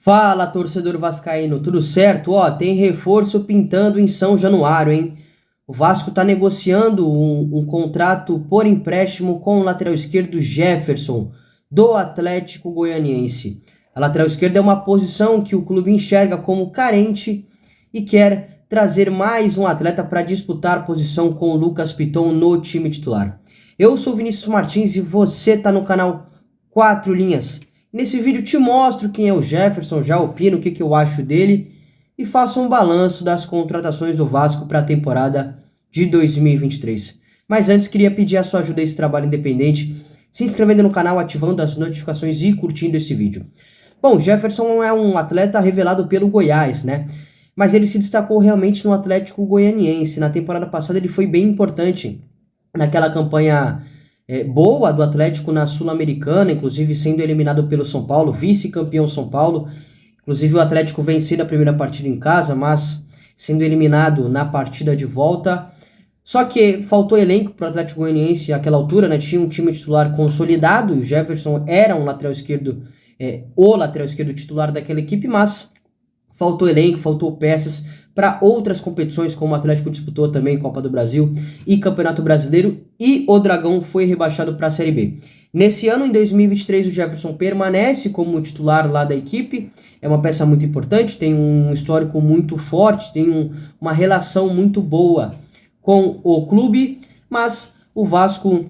Fala, torcedor vascaíno, tudo certo? Tem reforço pintando em São Januário, hein? O Vasco está negociando um contrato por empréstimo com o lateral esquerdo Jefferson, do Atlético Goianiense. A lateral esquerda é uma posição que o clube enxerga como carente e quer trazer mais um atleta para disputar a posição com o Lucas Piton no time titular. Eu sou Vinícius Martins e você está no canal 4 Linhas. Nesse vídeo te mostro quem é o Jefferson, já opino o que eu acho dele e faço um balanço das contratações do Vasco para a temporada de 2023. Mas antes queria pedir a sua ajuda a esse trabalho independente, se inscrevendo no canal, ativando as notificações e curtindo esse vídeo. Bom, Jefferson é um atleta revelado pelo Goiás, né? Mas ele se destacou realmente no Atlético Goianiense. Na temporada passada ele foi bem importante naquela campanha boa do Atlético na Sul-Americana, inclusive sendo eliminado pelo São Paulo, vice-campeão São Paulo. Inclusive o Atlético venceu a primeira partida em casa, mas sendo eliminado na partida de volta. Só que faltou elenco para o Atlético Goianiense àquela altura, né? Tinha um time titular consolidado e o Jefferson era um lateral esquerdo, o lateral esquerdo titular daquela equipe, mas faltou elenco, faltou peças para outras competições, como o Atlético disputou também Copa do Brasil e Campeonato Brasileiro, e o Dragão foi rebaixado para a Série B. Nesse ano, em 2023, o Jefferson permanece como titular lá da equipe, é uma peça muito importante, tem um histórico muito forte, tem uma relação muito boa com o clube, mas o Vasco,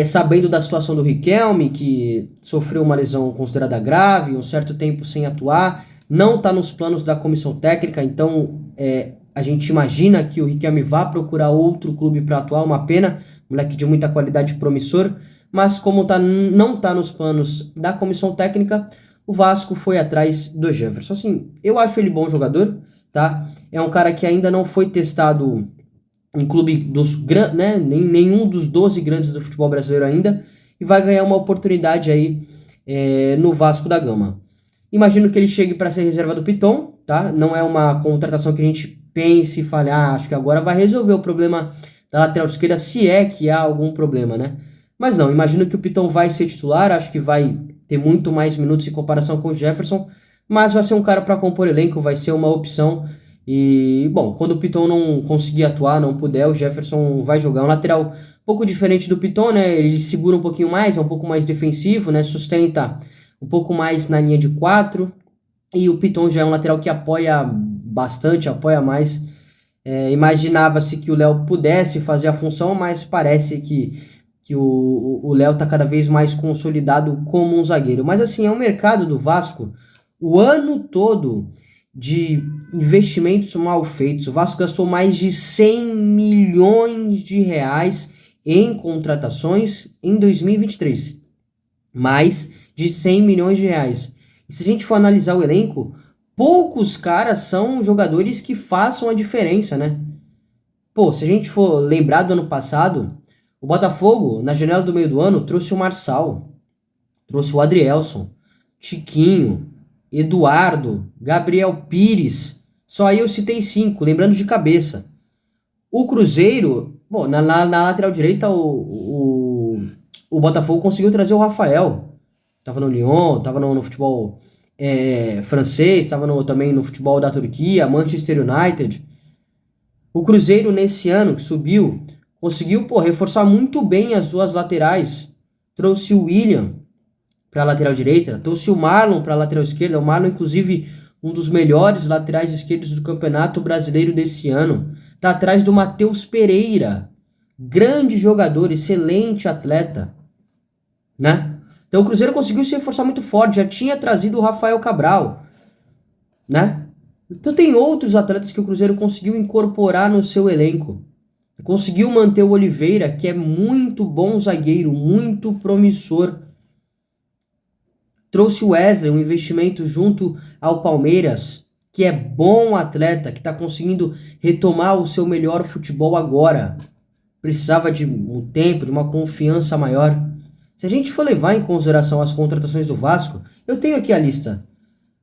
sabendo da situação do Riquelme, que sofreu uma lesão considerada grave, um certo tempo sem atuar, não está nos planos da comissão técnica, então a gente imagina que o Riquelme vá procurar outro clube para atuar, uma pena, moleque de muita qualidade promissor, mas como não está nos planos da comissão técnica, o Vasco foi atrás do Jefferson. Assim, eu acho ele bom jogador, tá? É um cara que ainda não foi testado em clube dos grandes, né? Nenhum dos 12 grandes do futebol brasileiro ainda, e vai ganhar uma oportunidade aí no Vasco da Gama. Imagino que ele chegue para ser reserva do Piton, tá? Não é uma contratação que a gente pense e fale, acho que agora vai resolver o problema da lateral esquerda, se é que há algum problema, né? Mas não, imagino que o Piton vai ser titular, acho que vai ter muito mais minutos em comparação com o Jefferson, mas vai ser um cara para compor elenco, vai ser uma opção. E, bom, quando o Piton não conseguir atuar, não puder, o Jefferson vai jogar. Um lateral um pouco diferente do Piton, né? Ele segura um pouquinho mais, é um pouco mais defensivo, né? Sustenta um pouco mais na linha de 4, e o Piton já é um lateral que apoia bastante, apoia mais. Imaginava-se que o Léo pudesse fazer a função, mas parece que o Léo está cada vez mais consolidado como um zagueiro. Mas assim, é um mercado do Vasco o ano todo de investimentos mal feitos. O Vasco gastou mais de 100 milhões de reais em contratações em 2023. Mais de 100 milhões de reais. E se a gente for analisar o elenco, poucos caras são jogadores que façam a diferença, né? Pô, se a gente for lembrar do ano passado, o Botafogo, na janela do meio do ano, trouxe o Marçal, trouxe o Adrielson, Tiquinho, Eduardo, Gabriel Pires. Só aí eu citei 5, lembrando de cabeça. O Cruzeiro, bom, na lateral direita, o Botafogo conseguiu trazer o Rafael. Tava no Lyon, tava no futebol francês, tava também no futebol da Turquia, Manchester United. O Cruzeiro, nesse ano que subiu, conseguiu reforçar muito bem as duas laterais. Trouxe o William para a lateral direita, trouxe o Marlon para a lateral esquerda. O Marlon, inclusive, um dos melhores laterais esquerdos do Campeonato Brasileiro desse ano. Tá atrás do Matheus Pereira, grande jogador, excelente atleta, né? Então o Cruzeiro conseguiu se reforçar muito forte, já tinha trazido o Rafael Cabral, né? Então tem outros atletas que o Cruzeiro conseguiu incorporar no seu elenco. Conseguiu manter o Oliveira, que é muito bom zagueiro, muito promissor. Trouxe o Wesley, um investimento junto ao Palmeiras, que é bom atleta, que está conseguindo retomar o seu melhor futebol agora. Precisava de um tempo, de uma confiança maior. Se a gente for levar em consideração as contratações do Vasco, eu tenho aqui a lista.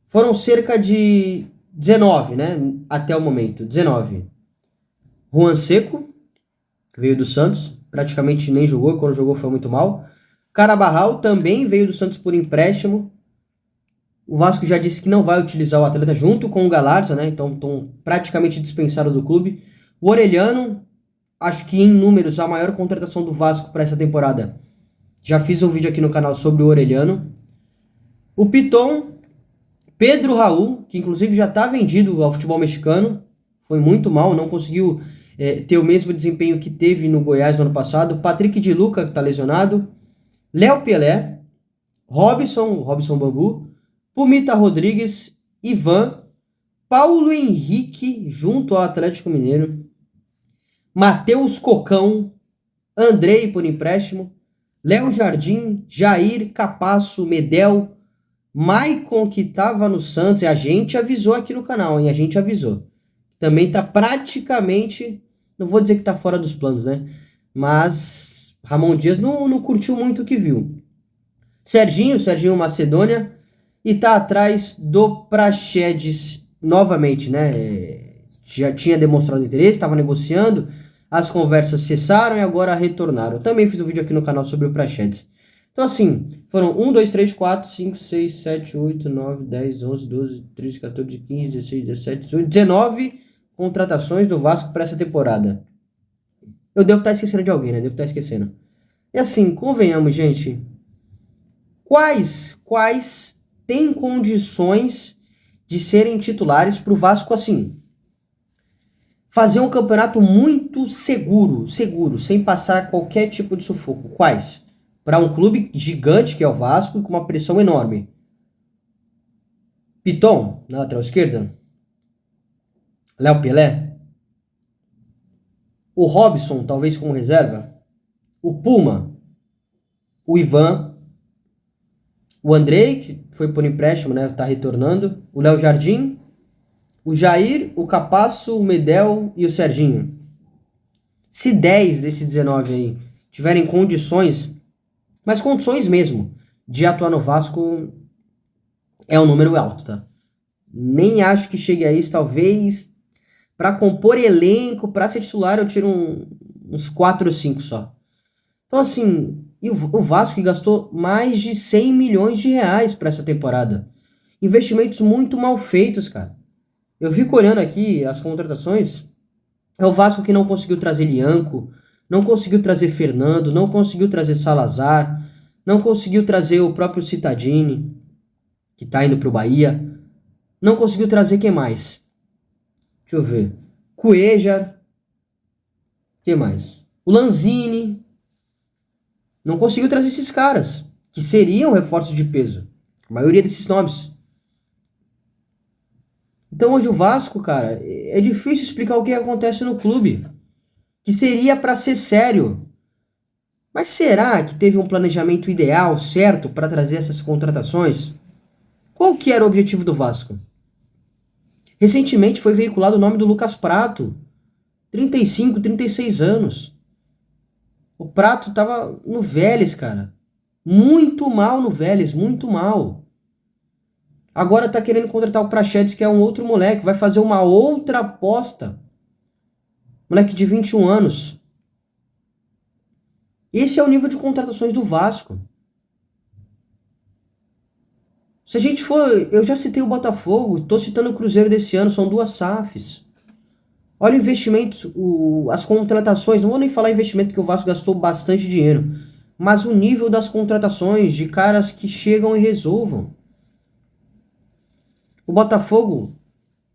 Foram cerca de 19, né? Até o momento, 19. Juan Seco, que veio do Santos, praticamente nem jogou, quando jogou foi muito mal. Carabarral também veio do Santos por empréstimo. O Vasco já disse que não vai utilizar o atleta junto com o Galarza, né? Então estão praticamente dispensados do clube. O Orelhano, acho que em números, a maior contratação do Vasco para essa temporada. Já fiz um vídeo aqui no canal sobre o Orelhano. O Piton, Pedro Raul, que inclusive já está vendido ao futebol mexicano. Foi muito mal, não conseguiu ter o mesmo desempenho que teve no Goiás no ano passado. Patrick de Luca, que está lesionado. Léo Pelé. Robson Bambu. Pumita Rodrigues. Ivan. Paulo Henrique, junto ao Atlético Mineiro. Matheus Cocão. Andrei por empréstimo. Léo Jardim. Jair Capasso. Medel. Maicon, que estava no Santos. E a gente avisou aqui no canal, hein? A gente avisou. Também tá praticamente... Não vou dizer que tá fora dos planos, né? Mas Ramon Dias não curtiu muito o que viu. Serginho Macedônia. E tá atrás do Praxedes novamente, né? Já tinha demonstrado interesse, estava negociando. As conversas cessaram e agora retornaram. Também fiz um vídeo aqui no canal sobre o Praxedes. Então, assim, foram 1, 2, 3, 4, 5, 6, 7, 8, 9, 10, 11, 12, 13, 14, 15, 16, 17, 18, 19 contratações do Vasco para essa temporada. Eu devo estar esquecendo de alguém, né? Devo estar esquecendo. E assim, convenhamos, gente. Quais têm condições de serem titulares para o Vasco, assim? Fazer um campeonato muito seguro, sem passar qualquer tipo de sufoco. Quais? Para um clube gigante que é o Vasco e com uma pressão enorme. Piton, na lateral esquerda. Léo Pelé. O Robson, talvez como reserva. O Puma. O Ivan. O Andrei, que foi por empréstimo, né? Tá retornando. O Léo Jardim. O Jair, o Capasso, o Medel e o Serginho. Se 10 desses 19 aí tiverem condições, mas condições mesmo, de atuar no Vasco, é um número alto, tá? Nem acho que chegue a isso, talvez para compor elenco, para ser titular, eu tiro uns 4 ou 5 só. Então, assim, e o Vasco que gastou mais de 100 milhões de reais para essa temporada. Investimentos muito mal feitos, cara. Eu fico olhando aqui as contratações. É o Vasco que não conseguiu trazer Lianco, não conseguiu trazer Fernando, não conseguiu trazer Salazar, não conseguiu trazer o próprio Cittadini, que tá indo pro Bahia. Não conseguiu trazer quem mais? Deixa eu ver. Cuejar. Quem mais? O Lanzini. Não conseguiu trazer esses caras, que seriam reforços de peso. A maioria desses nomes. Então hoje o Vasco, cara, é difícil explicar o que acontece no clube. Que seria para ser sério. Mas será que teve um planejamento ideal, certo, para trazer essas contratações? Qual que era o objetivo do Vasco? Recentemente foi veiculado o nome do Lucas Prato. 35, 36 anos. O Prato tava no Vélez, cara. Muito mal no Vélez, muito mal. Agora tá querendo contratar o Praxedes, que é um outro moleque. Vai fazer uma outra aposta. Moleque de 21 anos. Esse é o nível de contratações do Vasco. Se a gente for... Eu já citei o Botafogo, tô citando o Cruzeiro desse ano, são 2 SAFs. Olha o investimento, as contratações, não vou nem falar investimento que o Vasco gastou bastante dinheiro, mas o nível das contratações de caras que chegam e resolvam. O Botafogo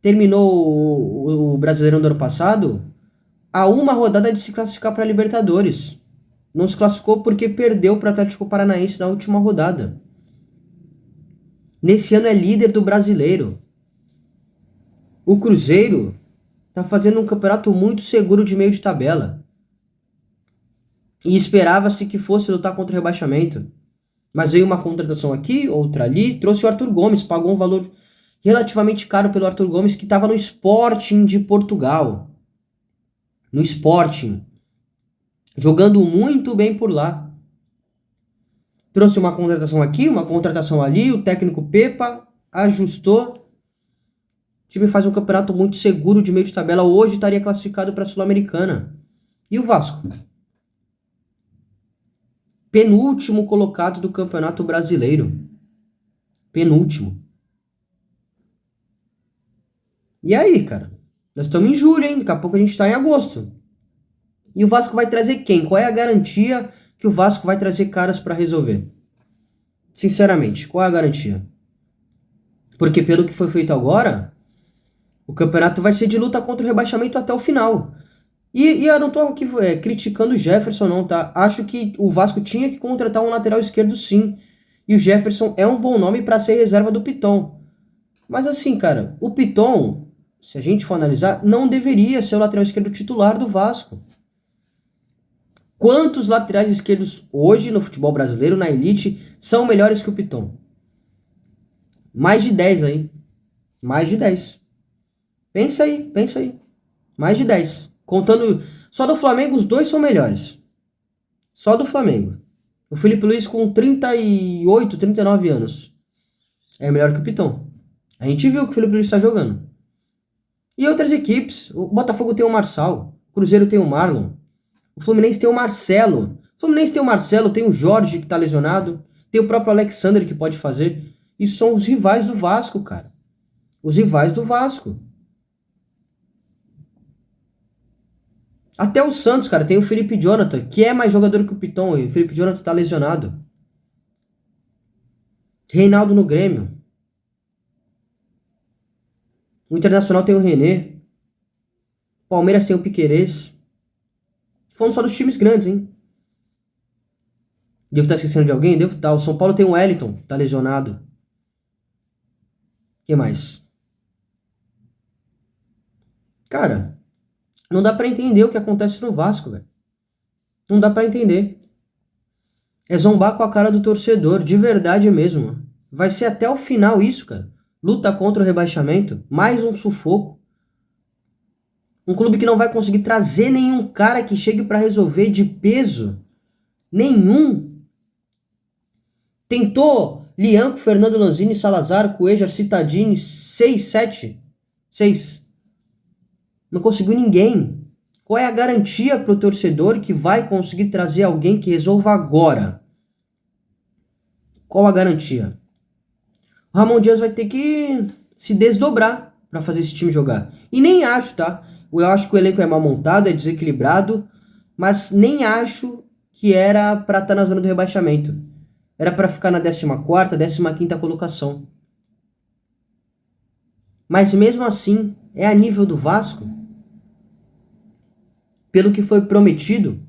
terminou o Brasileirão do ano passado a uma rodada de se classificar para a Libertadores. Não se classificou porque perdeu para o Atlético Paranaense na última rodada. Nesse ano é líder do Brasileiro. O Cruzeiro tá fazendo um campeonato muito seguro de meio de tabela. E esperava-se que fosse lutar contra o rebaixamento. Mas veio uma contratação aqui, outra ali, trouxe o Arthur Gomes, pagou um valor relativamente caro pelo Arthur Gomes, que estava no Sporting de Portugal. No Sporting. Jogando muito bem por lá. Trouxe uma contratação aqui, uma contratação ali, o técnico Pepa ajustou. O time faz um campeonato muito seguro de meio de tabela. Hoje estaria classificado para a Sul-Americana. E o Vasco? Penúltimo colocado do Campeonato Brasileiro. Penúltimo. E aí, cara? Nós estamos em julho, hein? Daqui a pouco a gente tá em agosto. E o Vasco vai trazer quem? Qual é a garantia que o Vasco vai trazer caras para resolver? Sinceramente, qual é a garantia? Porque pelo que foi feito agora, o campeonato vai ser de luta contra o rebaixamento até o final. E eu não tô aqui criticando o Jefferson não, tá? Acho que o Vasco tinha que contratar um lateral esquerdo sim. E o Jefferson é um bom nome para ser reserva do Piton. Mas assim, cara, o Piton, se a gente for analisar, não deveria ser o lateral esquerdo titular do Vasco. Quantos laterais esquerdos hoje no futebol brasileiro, na elite, são melhores que o Piton? Mais de 10 aí. Mais de 10. Pensa aí, pensa aí. Mais de 10. Contando. Só do Flamengo, os dois são melhores. Só do Flamengo. O Felipe Luiz com 38, 39 anos. É melhor que o Piton. A gente viu que o Felipe Luiz está jogando. E outras equipes. O Botafogo tem o Marçal. O Cruzeiro tem o Marlon. O Fluminense tem o Marcelo. O Fluminense tem o Marcelo, tem o Jorge que tá lesionado. Tem o próprio Alexander que pode fazer. Isso são os rivais do Vasco, cara. Os rivais do Vasco. Até o Santos, cara, tem o Felipe Jonathan, que é mais jogador que o Piton, e o Felipe Jonathan tá lesionado. Reinaldo no Grêmio. O Internacional tem o René. Palmeiras tem o Piquerez. Falando só dos times grandes, hein? Devo estar esquecendo de alguém? Devo estar. O São Paulo tem o Wellington, tá lesionado. Quem mais? Cara, não dá pra entender o que acontece no Vasco, velho. Não dá pra entender. É zombar com a cara do torcedor, de verdade mesmo. Vai ser até o final isso, cara. Luta contra o rebaixamento, mais um sufoco. Um clube que não vai conseguir trazer nenhum cara que chegue pra resolver de peso. Nenhum. Tentou Lianco, Fernando Lanzini, Salazar, Cuejar, Cittadini, 6, 7, 6. Não conseguiu ninguém. Qual é a garantia pro torcedor que vai conseguir trazer alguém que resolva agora? Qual a garantia? O Ramon Dias vai ter que se desdobrar para fazer esse time jogar. E nem acho, tá? Eu acho que o elenco é mal montado, é desequilibrado, mas nem acho que era para estar na zona do rebaixamento. Era para ficar na 14ª, 15ª colocação. Mas mesmo assim, é a nível do Vasco. Pelo que foi prometido,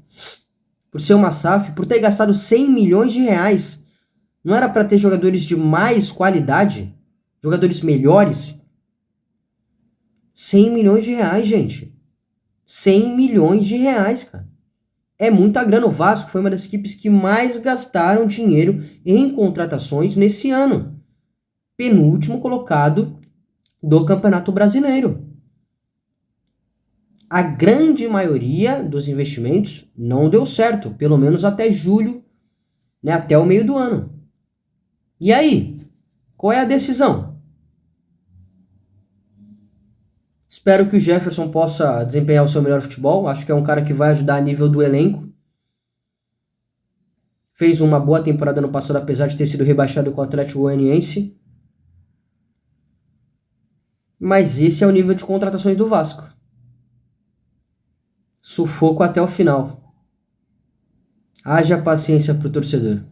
por ser uma SAF, por ter gastado 100 milhões de reais. Não era para ter jogadores de mais qualidade? Jogadores melhores? 100 milhões de reais, gente. 100 milhões de reais, cara. É muita grana. O Vasco foi uma das equipes que mais gastaram dinheiro em contratações nesse ano. Penúltimo colocado do Campeonato Brasileiro. A grande maioria dos investimentos não deu certo, pelo menos até julho, né, até o meio do ano. E aí? Qual é a decisão? Espero que o Jefferson possa desempenhar o seu melhor futebol. Acho que é um cara que vai ajudar a nível do elenco. Fez uma boa temporada no passado, apesar de ter sido rebaixado com o Atlético Goianiense. Mas esse é o nível de contratações do Vasco. Sufoco até o final. Haja paciência pro torcedor.